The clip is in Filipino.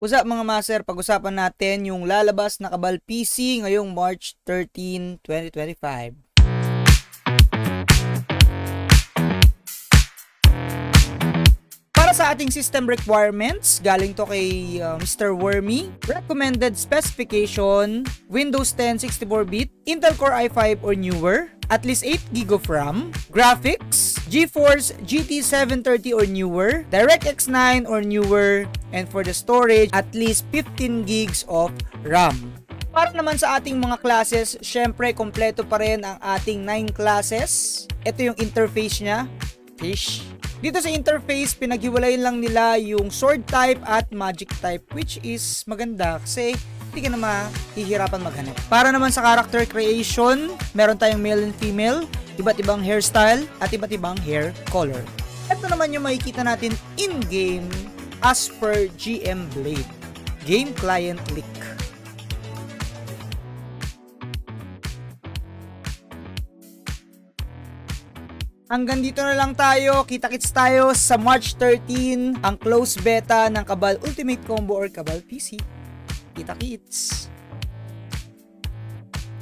What's up mga master, pag-usapan natin yung lalabas na Kabal PC ngayong March 13, 2025. Para sa ating system requirements, galing to kay Mr. Wormy. Recommended specification, Windows 10 64-bit, Intel Core i5 or newer, at least 8GB of RAM, graphics, GeForce GT 730 or newer, DirectX 9 or newer, and for the storage, at least 15 gigs of RAM. Para naman sa ating mga classes, syempre kompleto pa rin ang ating 9 classes. Ito yung interface niya. Fish. Dito sa interface, pinaghiwalayin lang nila yung sword type at magic type, which is maganda kasi hindi ka na mahihirapan maghanap. Para naman sa character creation, meron tayong male and female, iba't ibang hairstyle at iba't ibang hair color. Ito naman yung makikita natin in-game as per GM Blade. Game Client Leak. Hanggang dito na lang tayo. Kita-kits tayo sa March 13, ang close beta ng Kabal Ultimate Combo or Kabal PC. Kita-kits!